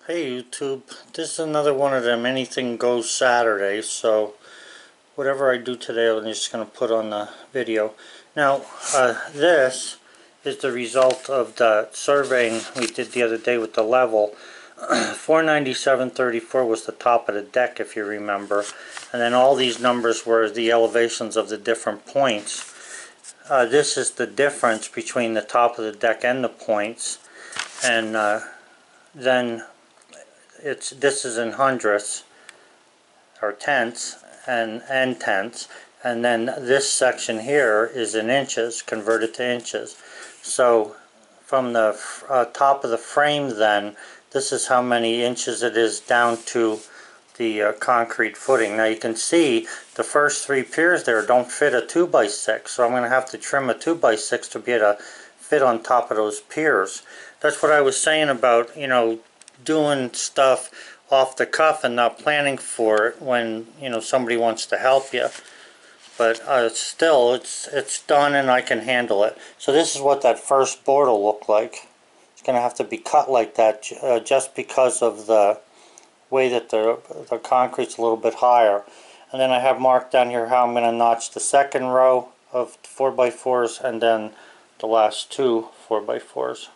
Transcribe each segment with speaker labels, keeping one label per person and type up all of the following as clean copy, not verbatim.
Speaker 1: Hey YouTube, this is another one of them anything goes Saturdays, so whatever I do today I'm just going to put on the video. Now this is the result of the surveying we did the other day with the level. 497.34 was the top of the deck, if you remember, and then all these numbers were the elevations of the different points. This is the difference between the top of the deck and the points, and then this is in hundredths or tenths and tenths, and then this section here is in inches converted to inches. So from the top of the frame, then this is how many inches it is down to the concrete footing. Now you can see the first three piers there don't fit a 2x6, so I'm going to have to trim a 2x6 to be able to fit on top of those piers. That's what I was saying about, you know, doing stuff off the cuff and not planning for it when, you know, somebody wants to help you. But still, it's done and I can handle it. So this is what that first board will look like. It's going to have to be cut like that just because of the way that the concrete's a little bit higher. And then I have marked down here how I'm going to notch the second row of 4x4s and then the last two 4x4s.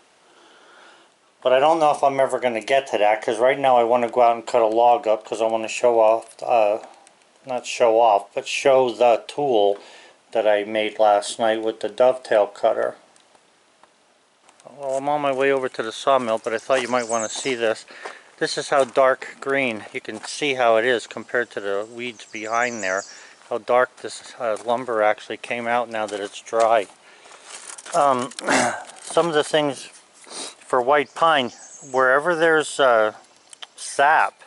Speaker 1: But I don't know if I'm ever going to get to that, because right now I want to go out and cut a log up because I want to show off, not show off, but show the tool that I made last night with the dovetail cutter. Well, I'm on my way over to the sawmill, but I thought you might want to see this. This is how dark green, you can see how it is compared to the weeds behind there, how dark this lumber actually came out now that it's dry. Some of the things for white pine, wherever there's sap,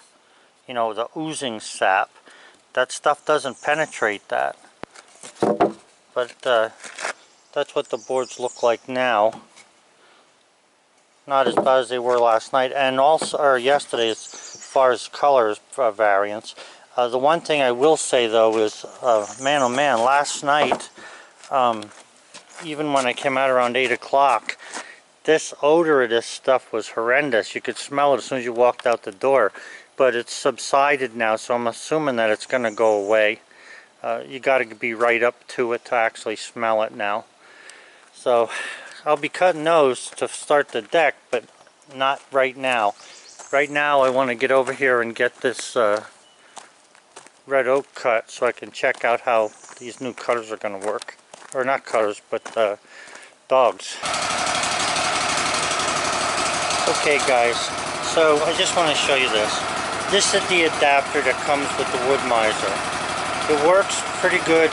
Speaker 1: you know, the oozing sap, that stuff doesn't penetrate that. But that's what the boards look like now. Not as bad as they were last night, and also, or yesterday, as far as colors variance. The one thing I will say though is, man oh man, last night, even when I came out around 8 o'clock, this odor of this stuff was horrendous. You could smell it as soon as you walked out the door. But it's subsided now, so I'm assuming that it's going to go away. You got to be right up to it to actually smell it now. So I'll be cutting those to start the deck, but not right now. Right now I want to get over here and get this red oak cut so I can check out how these new cutters are going to work. Or not cutters, but dogs. Okay guys, so I just want to show you this. This is the adapter that comes with the wood miser. It works pretty good.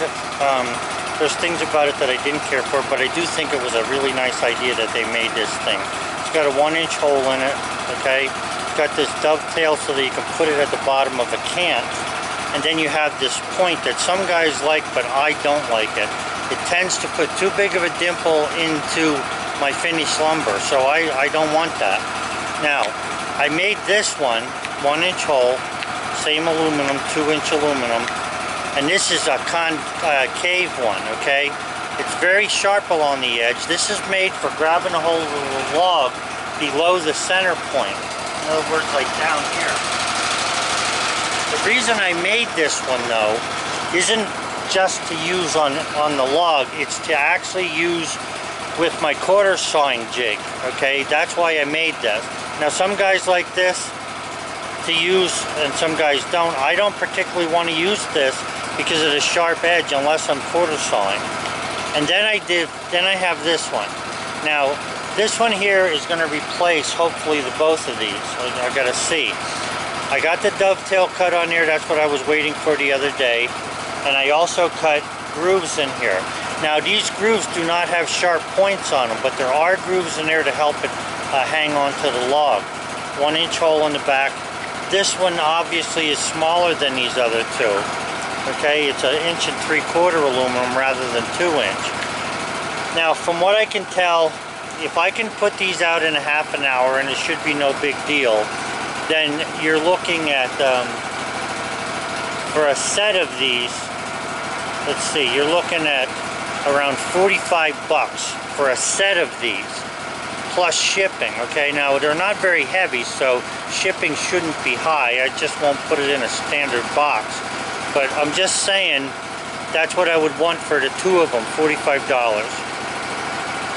Speaker 1: There's things about it that I didn't care for, but I do think it was a really nice idea that they made this thing. It's got a 1-inch hole in it, okay? It's got this dovetail so that you can put it at the bottom of a can. And then you have this point that some guys like, but I don't like it. It tends to put too big of a dimple into my finished lumber, so I don't want that. Now, I made this one 1-inch hole, same aluminum, 2-inch aluminum, and this is a concave one, okay? It's very sharp along the edge. This is made for grabbing a hold of the log below the center point. In other words, like down here. The reason I made this one though isn't just to use on the log, it's to actually use with my quarter sawing jig, okay? That's why I made this. Now some guys like this to use and some guys don't. I don't particularly want to use this because of the sharp edge unless I'm quarter sawing. And then I have this one. Now this one here is going to replace hopefully both of these. I gotta see. I got the dovetail cut on there, that's what I was waiting for the other day. And I also cut grooves in here. Now these grooves do not have sharp points on them, but there are grooves in there to help it hang on to the log. 1-inch hole in the back. This one obviously is smaller than these other two. Okay, it's 1 3/4 aluminum rather than 2-inch. Now from what I can tell, if I can put these out in a half an hour, and it should be no big deal, then you're looking at, for a set of these, let's see, you're looking at around $45 for a set of these. plus shipping. Okay, now they're not very heavy, so shipping shouldn't be high. I just won't put it in a standard box, but I'm just saying that's what I would want for the two of them, $45.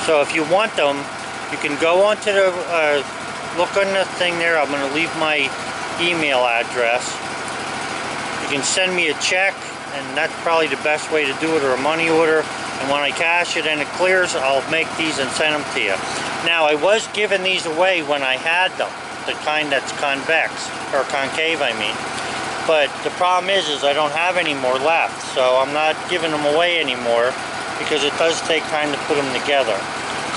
Speaker 1: So if you want them, you can go onto the look on the thing there. I'm going to leave my email address. You can send me a check, and that's probably the best way to do it, or a money order. And when I cash it and it clears, I'll make these and send them to you. Now, I was giving these away when I had them, the kind that's convex, or concave, I mean. But the problem is I don't have any more left, so I'm not giving them away anymore because it does take time to put them together.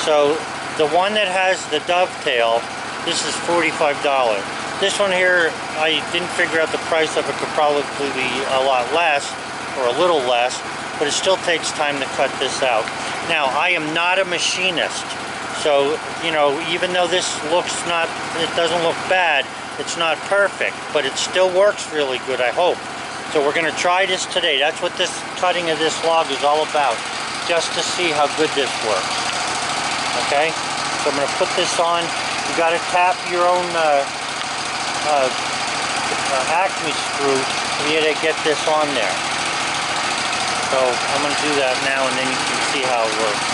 Speaker 1: So the one that has the dovetail, this is $45. This one here, I didn't figure out the price of it, could probably be a lot less, or a little less, but it still takes time to cut this out. Now, I am not a machinist, so, you know, even though this looks not, it doesn't look bad, it's not perfect, but it still works really good, I hope. So we're going to try this today. That's what this cutting of this log is all about, just to see how good this works. Okay? So I'm going to put this on. You got to tap your own Acme screw to be able to get this on there. So I'm going to do that now, and then you can see how it works.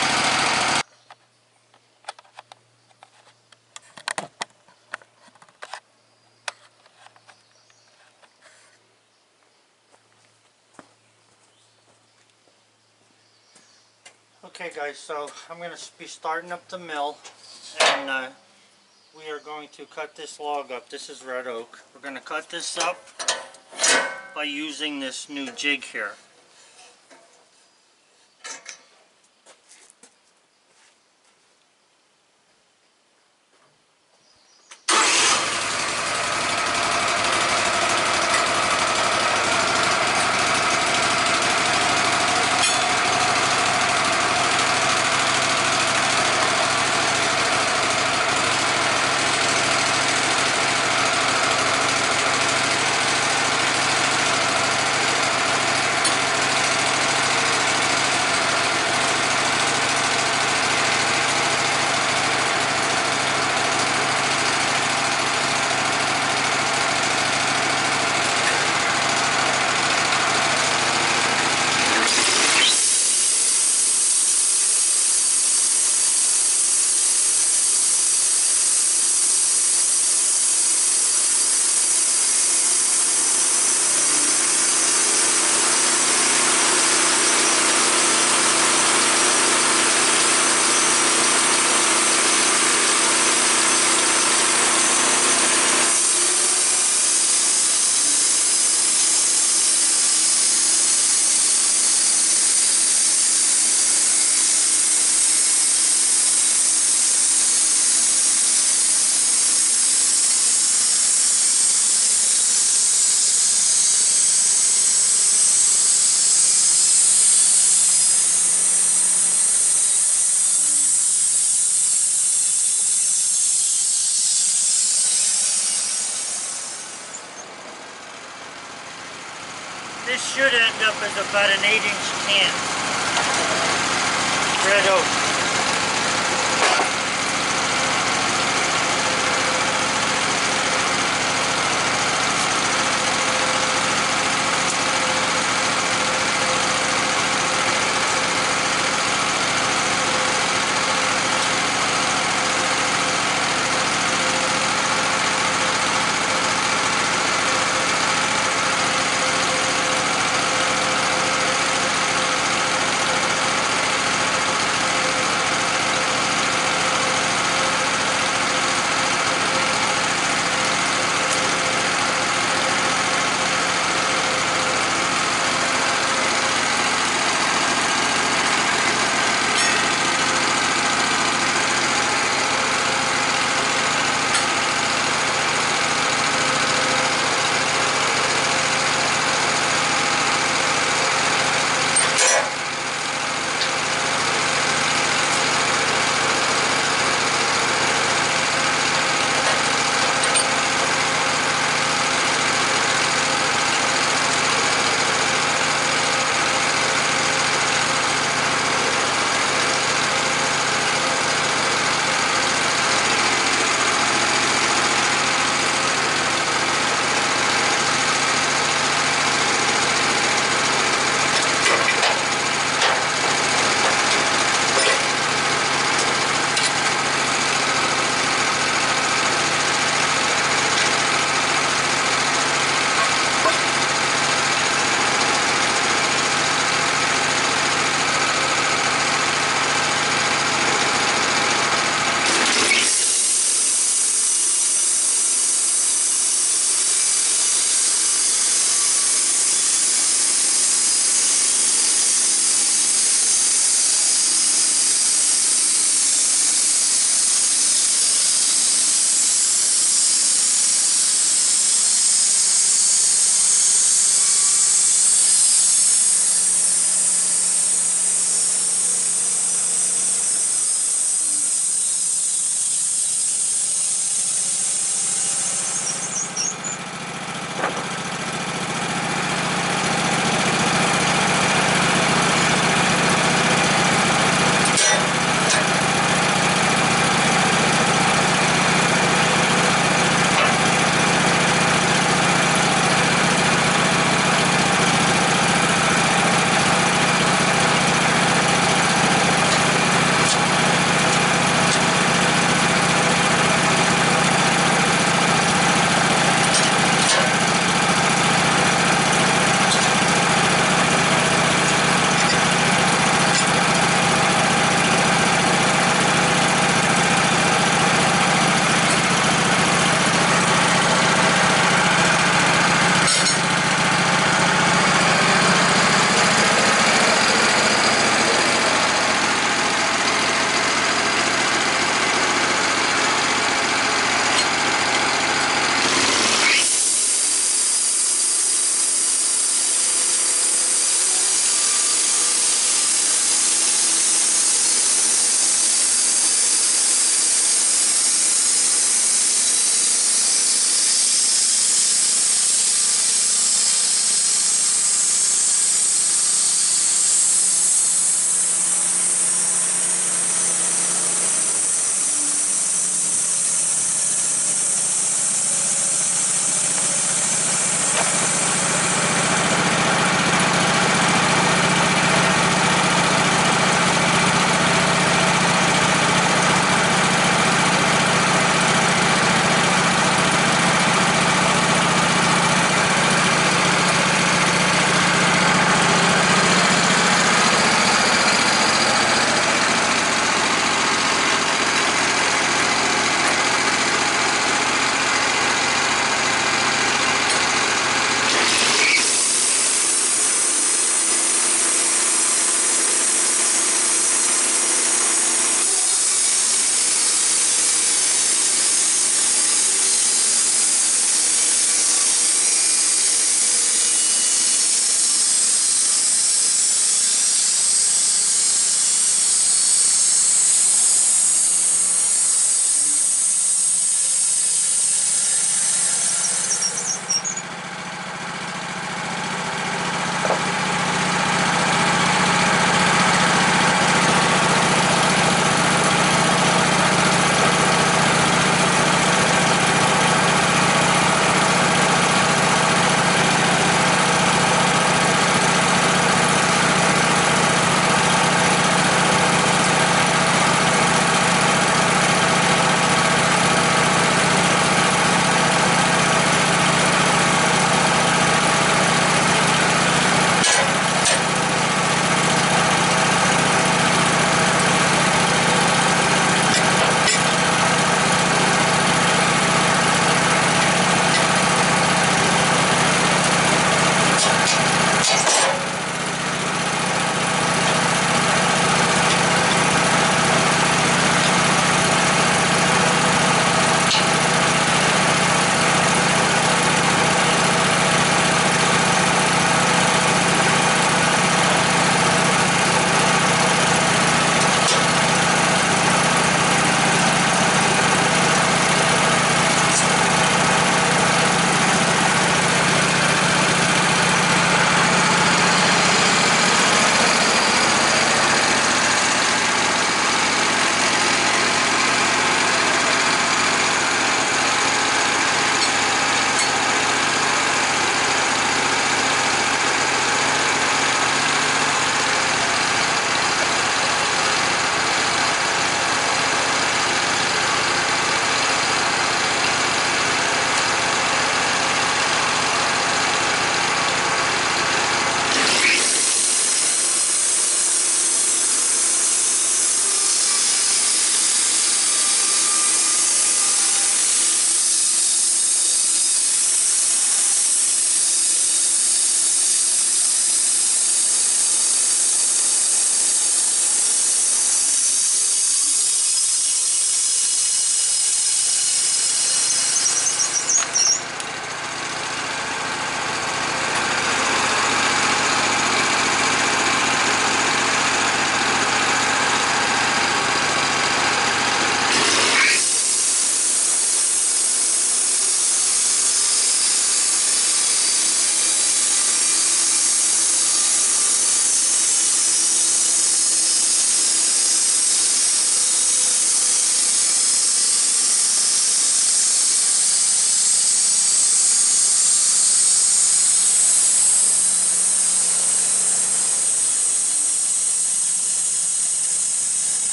Speaker 1: Okay guys, so I'm going to be starting up the mill, and we are going to cut this log up. This is red oak. We're going to cut this up by using this new jig here. This should end up as about an 8-inch can. Red oak.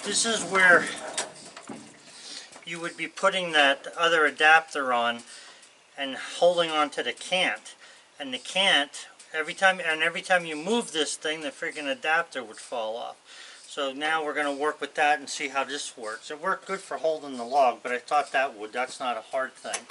Speaker 1: This is where you would be putting that other adapter on and holding on to the cant. And the cant, every time you move this thing, the freaking adapter would fall off. So now we're going to work with that and see how this works. It worked good for holding the log, but I thought that would. That's not a hard thing.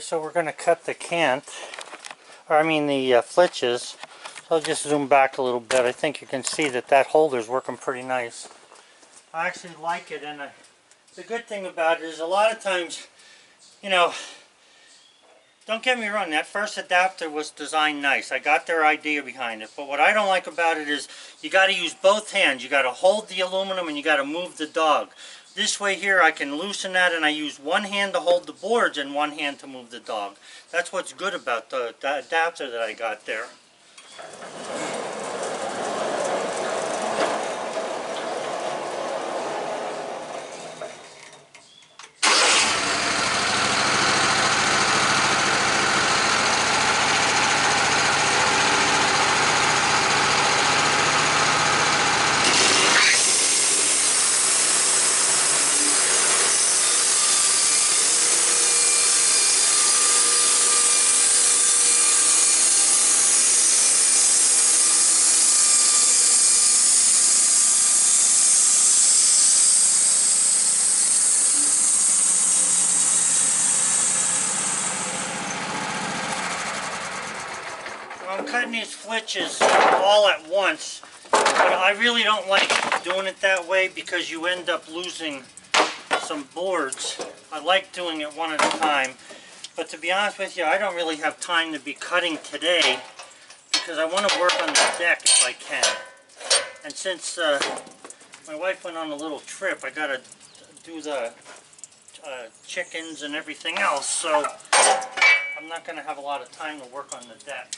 Speaker 1: so we're going to cut the cant, or I mean the flitches. So I'll just zoom back a little bit. I think you can see that that holder's working pretty nice. I actually like it, and the good thing about it is a lot of times, you know, don't get me wrong, that first adapter was designed nice. I got their idea behind it. But what I don't like about it is you got to use both hands. You got to hold the aluminum and you got to move the dog. This way here I can loosen that, and I use one hand to hold the boards and one hand to move the dog. That's what's good about the adapter that I got there. I'm cutting these flitches all at once, but I really don't like doing it that way because you end up losing some boards. I like doing it one at a time, but to be honest with you, I don't really have time to be cutting today because I want to work on the deck if I can. And since my wife went on a little trip, I got to do the chickens and everything else, so I'm not going to have a lot of time to work on the deck.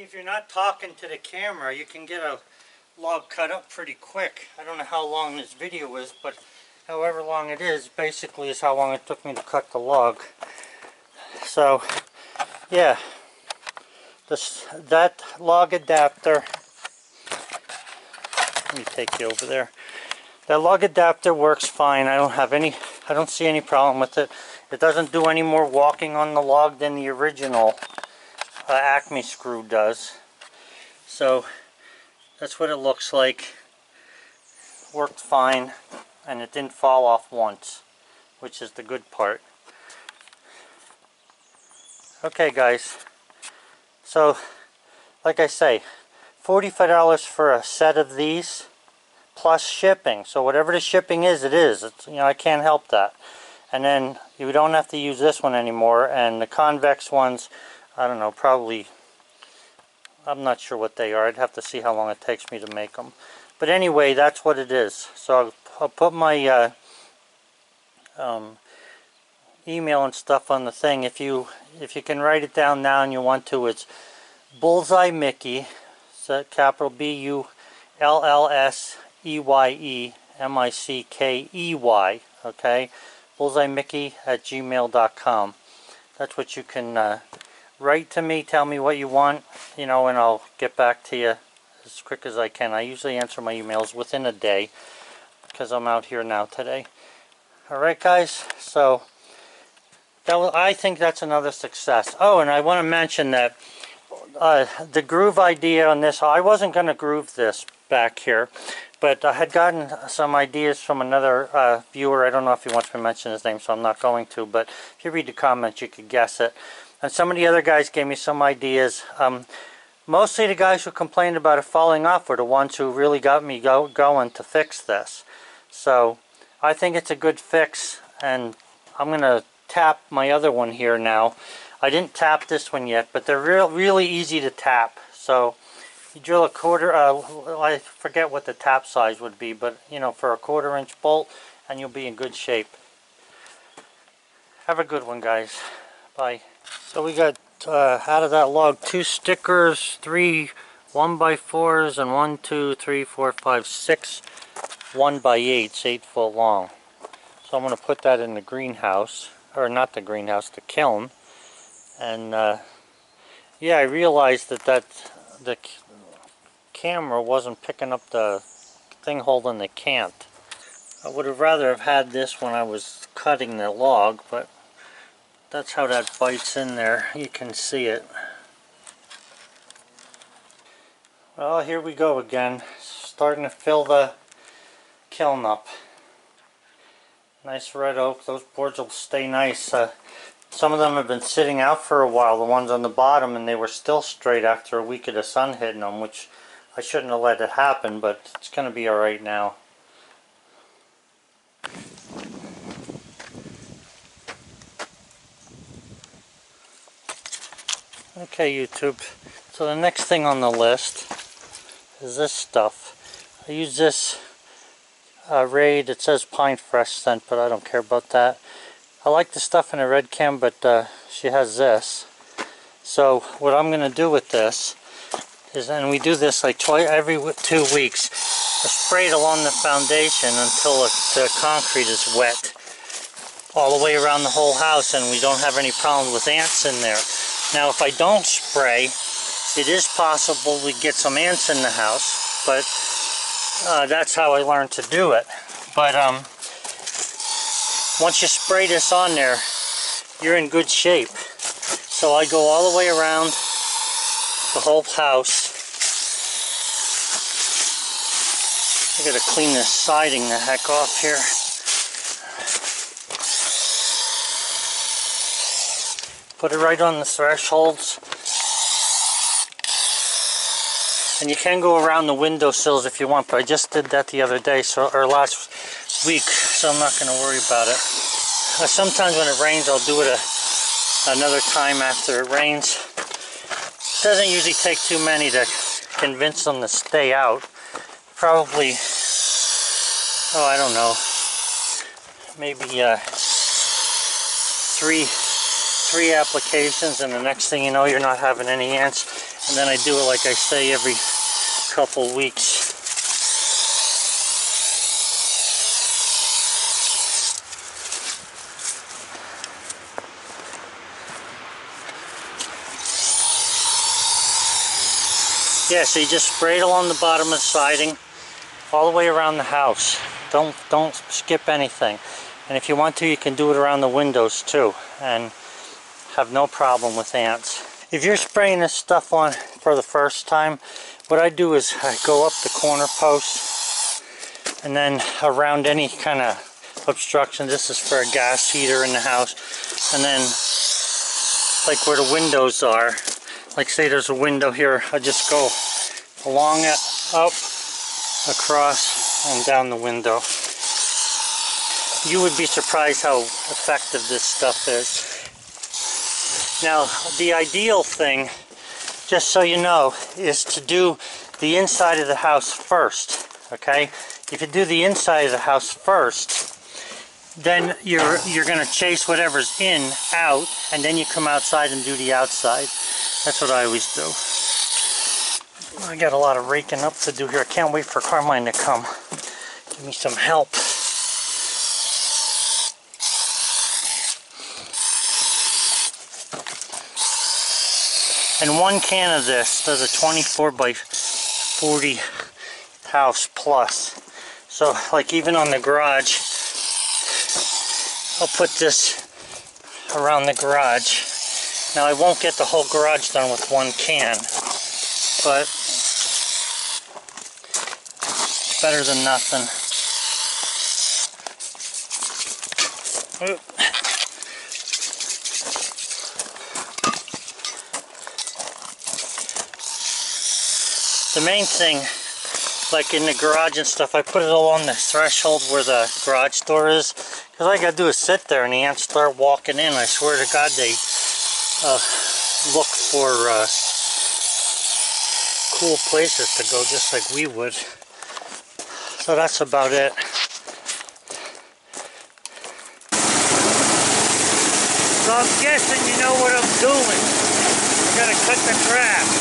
Speaker 1: See, if you're not talking to the camera, you can get a log cut up pretty quick. I don't know how long this video is, but however long it is, basically is how long it took me to cut the log. So, yeah, that log adapter, let me take you over there. That log adapter works fine. I don't see any problem with it. It doesn't do any more walking on the log than the original Acme screw does. So that's what it looks like. Worked fine, and it didn't fall off once, which is the good part. Okay guys, so like I say, $45 for a set of these plus shipping. So whatever the shipping is, it is. It's, you know, I can't help that. And then you don't have to use this one anymore, and the convex ones, I don't know, probably, I'm not sure what they are. I'd have to see how long it takes me to make them. But anyway, that's what it is. So I'll put my email and stuff on the thing. If you can write it down now and you want to, it's Bullseye Mickey, so capital BULLSEYEMICKEY, okay? bullseyemickey@gmail.com. That's what you can write to me, tell me what you want, you know, and I'll get back to you as quick as I can. I usually answer my emails within a day because I'm out here now today. Alright guys, so I think that's another success. Oh, and I want to mention that the groove idea on this, I wasn't going to groove this back here, but I had gotten some ideas from another viewer. I don't know if he wants me to mention his name, so I'm not going to, but if you read the comments you could guess it. And some of the other guys gave me some ideas. Mostly the guys who complained about it falling off were the ones who really got me going to fix this. So I think it's a good fix, and I'm going to tap my other one here now. I didn't tap this one yet, but they're really easy to tap. So you drill a quarter, I forget what the tap size would be, but you know, for a 1/4 inch bolt, and you'll be in good shape. Have a good one guys. Bye. So we got out of that log 2 stickers, 3 1x4s, and 1, 2, 3, 4, 5, 6 1x8s, 8 foot long. So I'm going to put that in the greenhouse, or not the greenhouse, the kiln. And yeah, I realized that the camera wasn't picking up the thing holding the cant. I would have rather have had this when I was cutting the log, but that's how that bites in there. You can see it. Well, here we go again. Starting to fill the kiln up. Nice red oak. Those boards will stay nice. Some of them have been sitting out for a while, the ones on the bottom, and they were still straight after a week of the sun hitting them, which I shouldn't have let it happen, but it's going to be alright now. Okay, YouTube. So the next thing on the list is this stuff. I use this Raid. It says Pine Fresh scent, but I don't care about that. I like the stuff in a red can, but she has this. So what I'm going to do with this is, and we do this like every 2 weeks, I spray it along the foundation until the concrete is wet all the way around the whole house, and we don't have any problems with ants in there. Now if I don't spray, it is possible we get some ants in the house, but that's how I learned to do it. But once you spray this on there, you're in good shape. So I go all the way around the whole house. I gotta clean this siding the heck off here. Put it right on the thresholds. And you can go around the windowsills if you want, but I just did that the other day, or last week, so I'm not going to worry about it. Sometimes when it rains, I'll do it another time after it rains. It doesn't usually take too many to convince them to stay out. Probably, oh, I don't know, maybe three 3 applications, and the next thing you know, you're not having any ants. And then I do it, like I say, every couple weeks. Yeah, so you just spray it along the bottom of the siding, all the way around the house. Don't skip anything. And if you want to, you can do it around the windows too, and have no problem with ants. If you're spraying this stuff on for the first time, what I do is I go up the corner post and then around any kind of obstruction. This is for a gas heater in the house. And then like where the windows are, like say there's a window here, I just go along it, up, across, and down the window. You would be surprised how effective this stuff is. Now, the ideal thing, just so you know, is to do the inside of the house first, okay? If you do the inside of the house first, then you're going to chase whatever's in out, and then you come outside and do the outside. That's what I always do. I got a lot of raking up to do here. I can't wait for Carmine to come give me some help. And 1 can of this does a 24 by 40 house plus. So like even on the garage, I'll put this around the garage. Now I won't get the whole garage done with 1 can, but it's better than nothing. Oop. The main thing, like in the garage and stuff, I put it along the threshold where the garage door is, because all I gotta do is sit there and the ants start walking in. I swear to God, they look for cool places to go, just like we would. So that's about it. So I'm guessing you know what I'm doing. I gotta cut the grass.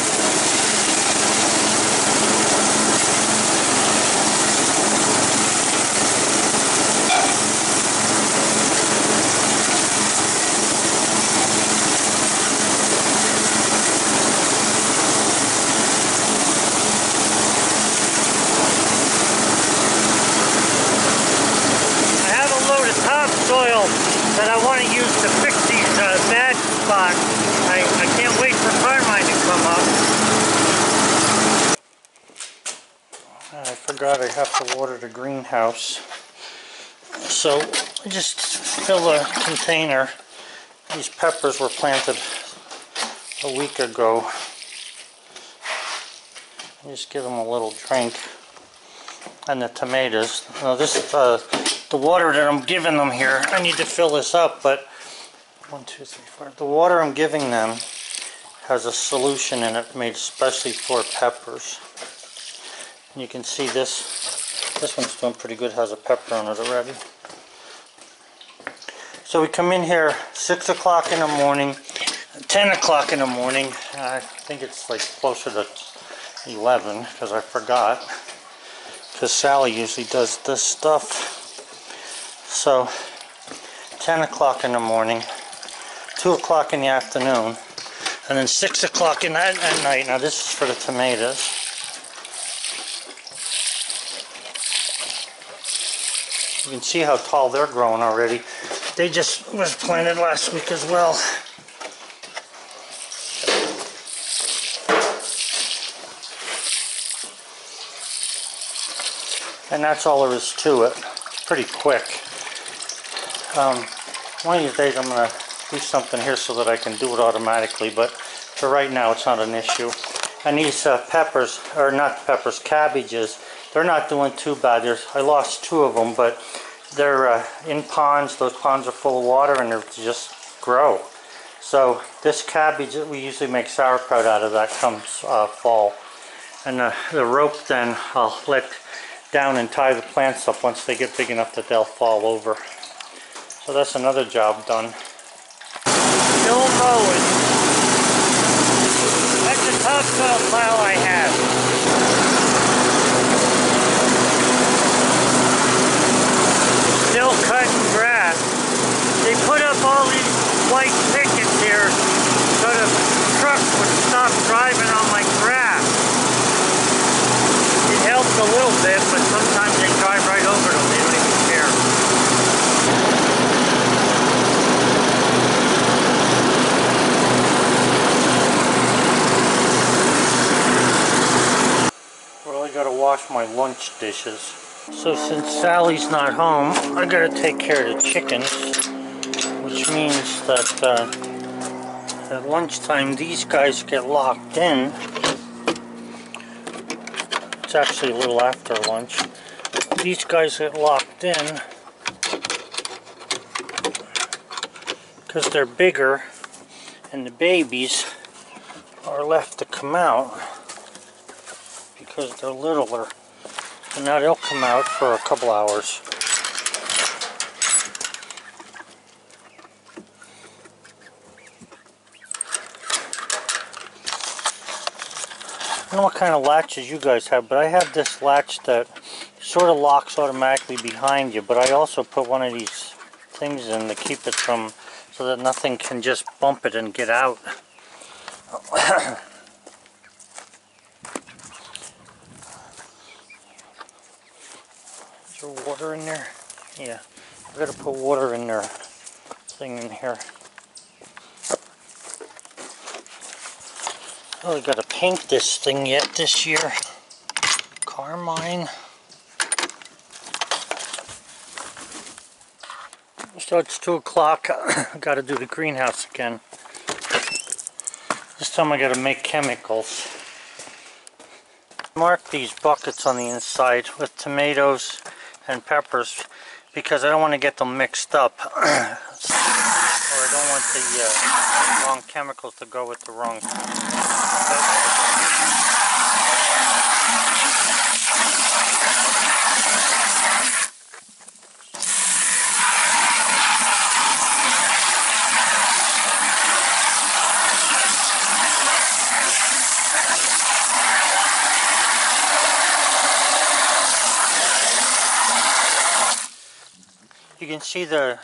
Speaker 1: Soil that I want to use to fix these bad spots. I can't wait for Carmine to come up. I forgot I have to water the greenhouse. So I just fill a container. These peppers were planted a week ago. Just give them a little drink. And the tomatoes. Now this the water that I'm giving them here, I need to fill this up, but 1, 2, 3, 4. The water I'm giving them has a solution in it made especially for peppers. And you can see this one's doing pretty good, has a pepper on it already. So we come in here 6 o'clock in the morning, 10 o'clock in the morning. I think it's like closer to 11 because I forgot. Because Sally usually does this stuff. So 10 o'clock in the morning, 2 o'clock in the afternoon, and then 6 o'clock at night. Now this is for the tomatoes. You can see how tall they're growing already. They just was planted last week as well. And that's all there is to it. Pretty quick. One of these days I'm going to do something here so that I can do it automatically, but for right now it's not an issue. And these peppers, or not peppers, cabbages, they're not doing too bad. I lost 2 of them, but they're in ponds. Those ponds are full of water and they just grow. So this cabbage, we usually make sauerkraut out of that comes fall. And the rope then I'll let down and tie the plants up once they get big enough that they'll fall over. So that's another job done. So No mowing. That's a topsoil plow I have. Still cutting grass. They put up all these white pickets here so the truck would stop driving on my grass. It helps a little bit, but sometimes they drive right over them. They don't even care. Well, I gotta wash my lunch dishes. So since Sally's not home, I gotta take care of the chickens, which means that at lunchtime these guys get locked in. It's actually a little after lunch. These guys get locked in because they're bigger, and the babies are left to come out because they're littler. And now they'll come out for a couple hours. I don't know what kind of latches you guys have, but I have this latch that sort of locks automatically behind you, but I also put one of these things in to keep it from, so that nothing can just bump it and get out. Is there water in there? Yeah, I gotta put water in their thing in here. Oh, I gotta paint this thing yet this year. Carmine. So it's 2 o'clock. I gotta do the greenhouse again. This time I gotta make chemicals. Mark these buckets on the inside with tomatoes and peppers because I don't want to get them mixed up. Or I don't want the wrong chemicals to go with the wrong. You can see the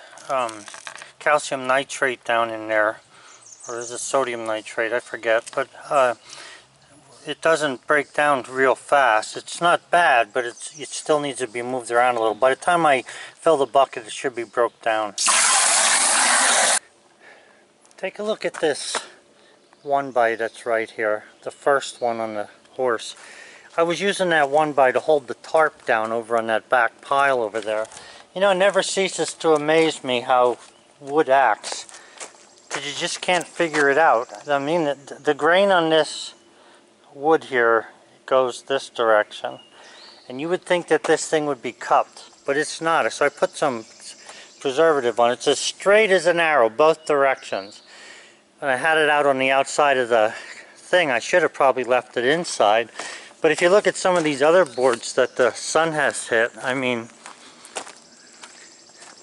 Speaker 1: calcium nitrate down in there, or is it sodium nitrate? I forget, but it doesn't break down real fast. It's not bad, but it still needs to be moved around a little. By the time I fill the bucket, it should be broke down. Take a look at this 1x that's right here, the first one on the horse. I was using that 1x to hold the tarp down over on that back pile over there. You know, it never ceases to amaze me how wood acts, because you just can't figure it out. I mean, the grain on this wood here goes this direction, and you would think that this thing would be cupped, but it's not. So I put some preservative on it. It's as straight as an arrow, both directions. And I had it out on the outside of the thing. I should have probably left it inside. But if you look at some of these other boards that the sun has hit, I mean,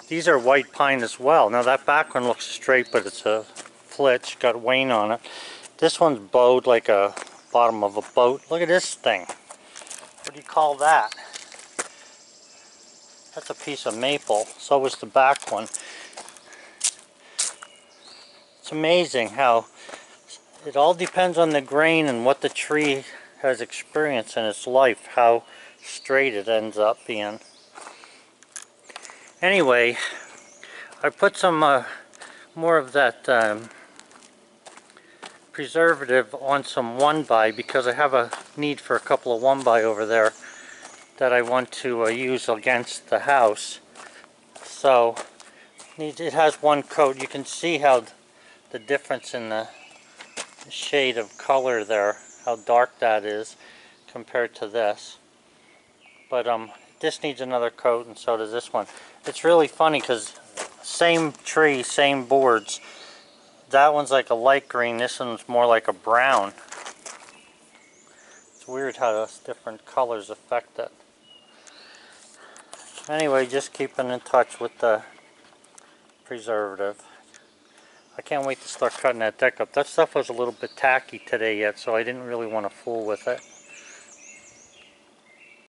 Speaker 1: these are white pine as well. Now that back one looks straight, but it's a flitch, got wane on it. This one's bowed like a bottom of a boat. Look at this thing. What do you call that? That's a piece of maple. So was the back one. It's amazing how it all depends on the grain and what the tree has experienced in its life, how straight it ends up being. Anyway, I put some more of that preservative on some 1x because I have a need for a couple of 1x over there that I want to use against the house. So it has one coat. You can see how the difference in the shade of color there, how dark that is compared to this. But this needs another coat, and so does this one. It's really funny because same tree, same boards. That one's like a light green, this one's more like a brown. It's weird how those different colors affect it. Anyway, just keeping in touch with the preservative. I can't wait to start cutting that deck up. That stuff was a little bit tacky today yet, so I didn't really want to fool with it.